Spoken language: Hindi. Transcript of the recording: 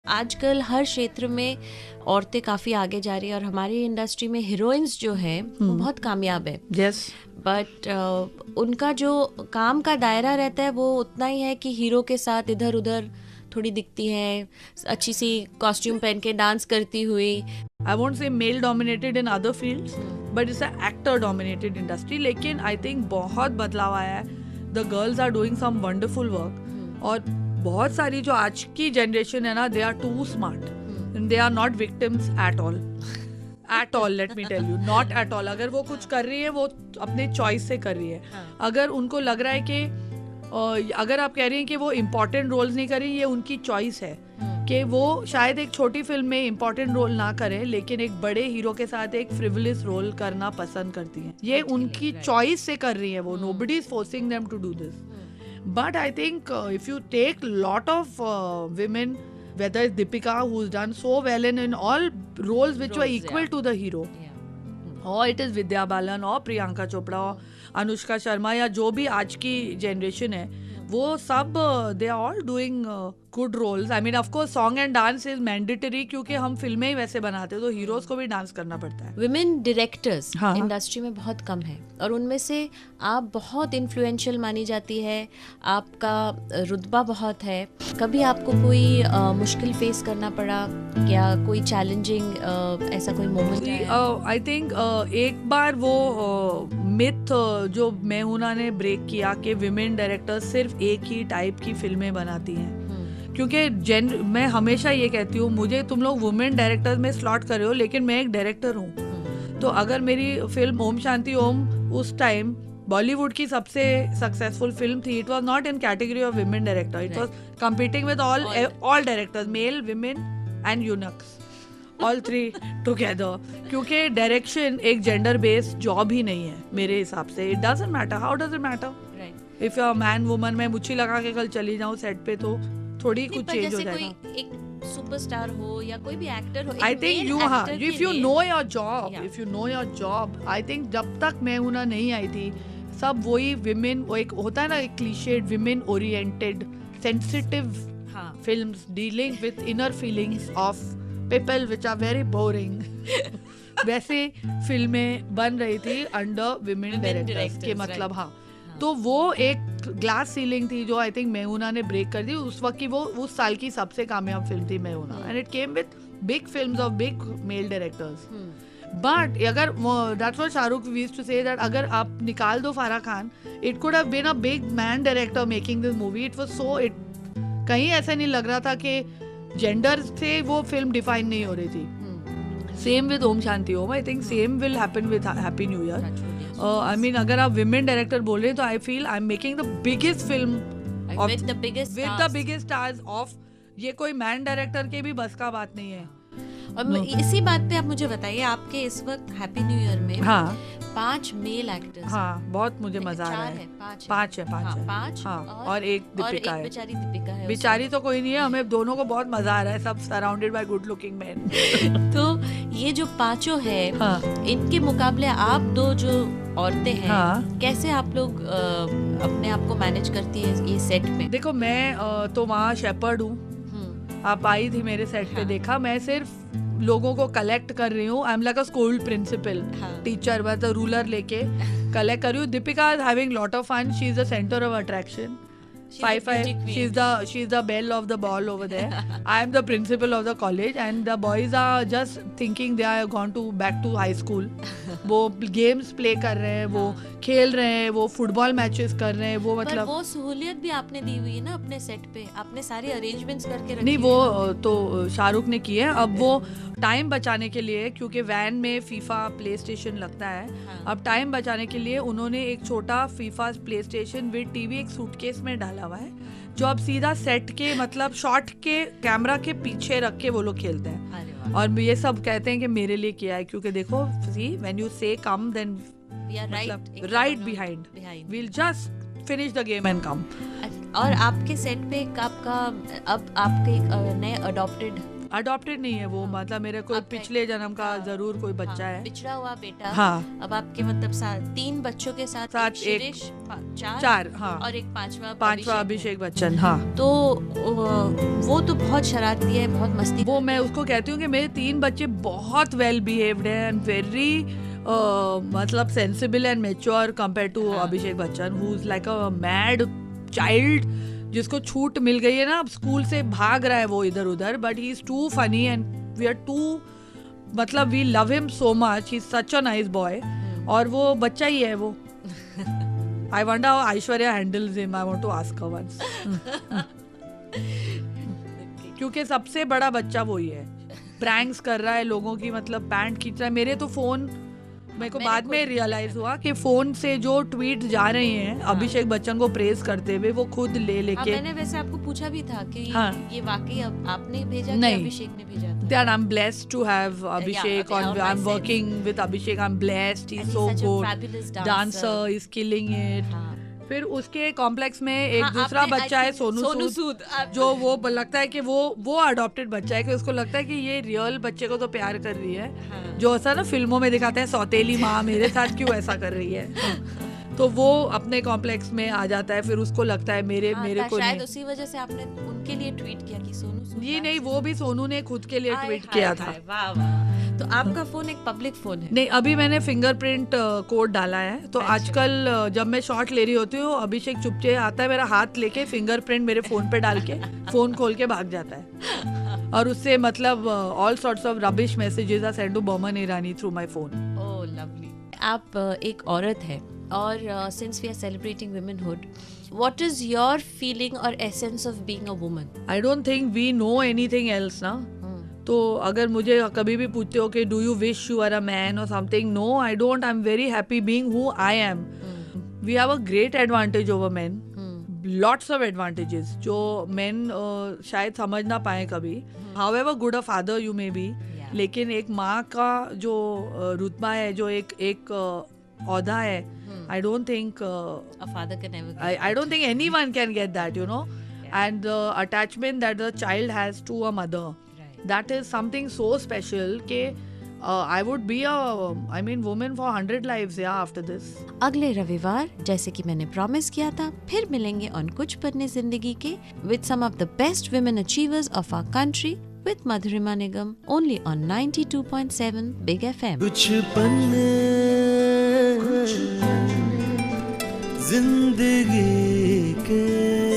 आजकल हर क्षेत्र में औरतें काफ़ी आगे जा रही है और हमारी इंडस्ट्री में हीरोइंस जो है वो बहुत कामयाब है. यस. बट उनका जो काम का दायरा रहता है वो उतना ही है कि हीरो के साथ इधर उधर थोड़ी दिखती है, अच्छी सी कॉस्ट्यूम पहन के डांस करती हुई. I won't say male dominated in other fields, but it's a actor dominated industry. लेकिन I think बहुत बदलाव आया है. The girls are doing some wonderful work. और बहुत सारी जो आज की जनरेशन है ना, they are too smart. And they are not victims at all. At all, let me tell you, not at all. अगर वो कुछ कर रही है वो अपने चॉइस से कर रही है. अगर उनको लग रहा है कि अगर आप कह रही हैं कि वो इम्पोर्टेंट रोल्स नहीं कर रही, ये उनकी चॉइस है कि वो शायद एक छोटी फिल्म में इम्पोर्टेंट रोल ना करें लेकिन एक बड़े हीरो के साथ एक फ्रिवलिस रोल करना पसंद करती हैं. ये उनकी चॉइस से कर रही है वो. Nobody is forcing them to do this. But I think if you take lot of women, whether it's Deepika who's done so well in all roles which were equal to the hero, or it is Vidya Balan or Priyanka Chopra or Anushka Sharma या जो भी आज की जनरेशन है वो सब they are all doing good roles. I mean of course song and dance is mandatory क्योंकि हम फिल्में ही वैसे बनाते हैं तो हीरोज को भी डांस करना पड़ता है. विमेन डायरेक्टर्स इंडस्ट्री में बहुत कम है और उनमें से आप बहुत इन्फ्लुएंशियल मानी जाती है, आपका रुतबा बहुत है. कभी आपको कोई मुश्किल फेस करना पड़ा क्या, कोई चैलेंजिंग ऐसा कोई मोमेंट? आई थिंक एक बार वो मिथ जो मेहुना ने ब्रेक किया कि विमेन डायरेक्टर्स सिर्फ एक ही टाइप की फिल्में बनाती हैं. क्योंकि मैं हमेशा ये कहती हूँ, मुझे तुम लोग वुमेन डायरेक्टर्स में स्लॉट कर रहे हो लेकिन मैं एक डायरेक्टर हूँ. तो अगर मेरी फिल्म ओम शांति ओम उस टाइम बॉलीवुड की सबसे सक्सेसफुल फिल्म थी, it was not in category of women director. It was competing with all directors, male, women and eunuchs, all three together. क्योंकि डायरेक्शन एक जेंडर बेस्ड जॉब ही नहीं है मेरे हिसाब से. It doesn't matter. How does it matter if you are man woman. मैं मुच्छी लगा के कल चली जाऊँ सेट पे तो थोड़ी कुछ चेंज हो जाएगा. एक सुपरस्टार हो या कोई भी एक्टर हो, I think you if you know your job, if you know your job, I think जब तक मेहुना नहीं आई थी सब वही विमेन, वो एक होता है ना एक cliched women oriented sensitive films dealing with inner feelings of people which are very boring वैसे फिल्में बन रही थी अंडर विमेन डायरेक्टर्स के मतलब. हाँ, तो वो एक ग्लास सीलिंग थी जो आई थिंक मेहुना ने ब्रेक कर दी. उस वक्त की वो उस साल की सबसे कामयाब फिल्म थी मेहुना and it came with big films of big male directors. But अगर that's what Shahrukh used to say that अगर आप निकाल दो Farah Khan, it could have been a big man director making this movie. It was so it कहीं ऐसा नहीं लग रहा था कि जेंडर से वो फिल्म डिफाइन नहीं हो रही थी. Same with Om Shanti Om. I think same will happen with happy new year. I mean अगर आप विमेन डायरेक्टर बोल रहे हैं तो I feel I am making the biggest film with the biggest stars of. ये कोई मैन डायरेक्टर के भी बस का बात नहीं है. और इसी बात पे आप मुझे बताइए, आपके इस वक्त हैप्पी न्यू ईयर में 5 मेल एक्टर्स. हाँ, बहुत मुझे मजा आ रहा है. 5 है. और एक दीपिका है. बेचारी दीपिका है. बेचारी तो कोई नहीं है, हमें दोनों को बहुत मजा आ रहा है, सब surrounded by good looking man. तो ये जो पांचों है इनके मुकाबले आप दो जो औरतें हैं, कैसे आप लोग अपने आप को मैनेज करती है ये सेट में? देखो मैं तो वहाँ शेपर्ड हूँ. आप आई थी मेरे सेट पे, देखा मैं सिर्फ लोगों को कलेक्ट कर रही हूँ. I am like a school principal teacher, मैं तो रूलर लेके कलेक्ट कर रही हूँ. Deepika is having lot of fun. She is the centre of attraction. 5 she's the belle of the ball over there. I am the principal of the college and the boys are just thinking they are gone to back to high school. वो games play कर रहे हैं, वो खेल रहे हैं, वो फुटबॉल मैचेस कर रहे हैं. वो मतलब वो सहूलियत भी आपने दी हुई है ना अपने सेट पे, आपने सारे अरेंजमेंट्स करके रखे. नहीं, वो तो शाहरुख ने की है. अब वो टाइम बचाने के लिए, क्योंकि वैन में फीफा प्ले स्टेशन लगता है, अब टाइम बचाने के लिए उन्होंने एक छोटा FIFA play station with TV एक सूटकेस में डाला हुआ है जो अब सीधा सेट के मतलब शॉट के कैमरा के पीछे रख के वो लोग खेलते हैं. और ये सब कहते हैं कि मेरे लिए किया है, क्योंकि देखो सी when you say come then right behind, we will just finish the game and come. और आपके सेट पे आपका अब आपके नए अडॉप्टेड अडॉप्टेड नहीं है वो, मतलब मेरे कोई पिछले जन्म का जरूर कोई बच्चा है, पिछड़ा हुआ बेटा। हाँ। अब आपके मतलब 3 बच्चों के साथ एक चार, हाँ, और एक पांचवा अभिषेक बच्चन, हाँ। तो वो तो बहुत शरारती है, बहुत मस्ती। वो मैं उसको कहती हूँ कि मेरे 3 बच्चे बहुत वेल बिहेव्ड हैं एंड वेरी मतलब sensible and mature compare to Abhishek Bachchan, who is like a mad child, जिसको छूट मिल गई है ना, अब स्कूल से भाग रहा है वो इधर उधर, but he is too funny and we are too, मतलब we love him so much, he is such a nice boy, और वो बच्चा ही है वो। I wonder how Aishwarya handles him. I want to ask her once. क्योंकि सबसे बड़ा बच्चा वही है, प्रैंक्स कर रहा है लोगों की, मतलब पैंट खींच रहा है। मेरे तो फोन, मेरे को बाद में रियलाइज हुआ कि फोन से जो ट्वीट जा रहे हैं अभिषेक बच्चन को प्रेज करते हुए, वो खुद लेके। मैंने वैसे आपको पूछा भी था कि ये वाकई आपने भेजा कि अभिषेक ने भेजा था? That I'm blessed to have Abhishek on. I'm working with Abhishek. I'm blessed. He's so good dancer. He's killing it. फिर उसके कॉम्प्लेक्स में एक दूसरा बच्चा है सोनू सूद, जो वो लगता है कि वो अडॉप्टेड बच्चा है, कि उसको लगता है कि ये रियल बच्चे को तो प्यार कर रही है, जो ऐसा ना फिल्मों में दिखाते हैं, सौतेली माँ मेरे साथ क्यों ऐसा कर रही है। तो वो अपने कॉम्प्लेक्स में आ जाता है, फिर उसको लगता है मेरे को शायद उसी वजह से आपने उनके लिए ट्वीट किया कि सोनू सूद। ये नहीं, वो भी सोनू ने खुद के लिए ट्वीट किया था। वाह वाह। तो आपका फोन एक पब्लिक फोन है? नहीं, अभी मैंने फिंगरप्रिंट कोड डाला है, तो आजकल जब मैं शॉट ले रही होती हूँ, अभिषेक चुपचे आता है, मेरा हाथ लेके फिंगरप्रिंट मेरे फोन पे डाल के फोन खोल के भाग जाता है, और उससे मतलब all sorts of rubbish messages are send to Boman Irani through my phone. Oh lovely. आप एक औरत है, और since we are celebrating womanhood, what is your feeling or essence of being a woman? I don't think we know anything else ना। तो अगर मुझे कभी भी पूछते हो कि do you wish you were a man or something, no I don't, I'm very happy being who I am. We have a great advantage over men, lots of advantages जो men शायद समझ ना पाए कभी। However good a father you may be, लेकिन एक माँ का जो रुतबा है, जो एक औदा है, I don't think a father can ever get I don't think anyone can get that, you know. And the attachment that the child has to a mother, that is something so special कि I would be a woman for 100 lives after this. अगले रविवार, जैसे कि मैंने प्रॉमिस किया था, फिर मिलेंगे ऑन कुछ पन्ने जिंदगी के with some of the best women achievers of our country with Madhurima Nigam, only on 92.7 Big FM. कुछ पन्ने जिंदगी के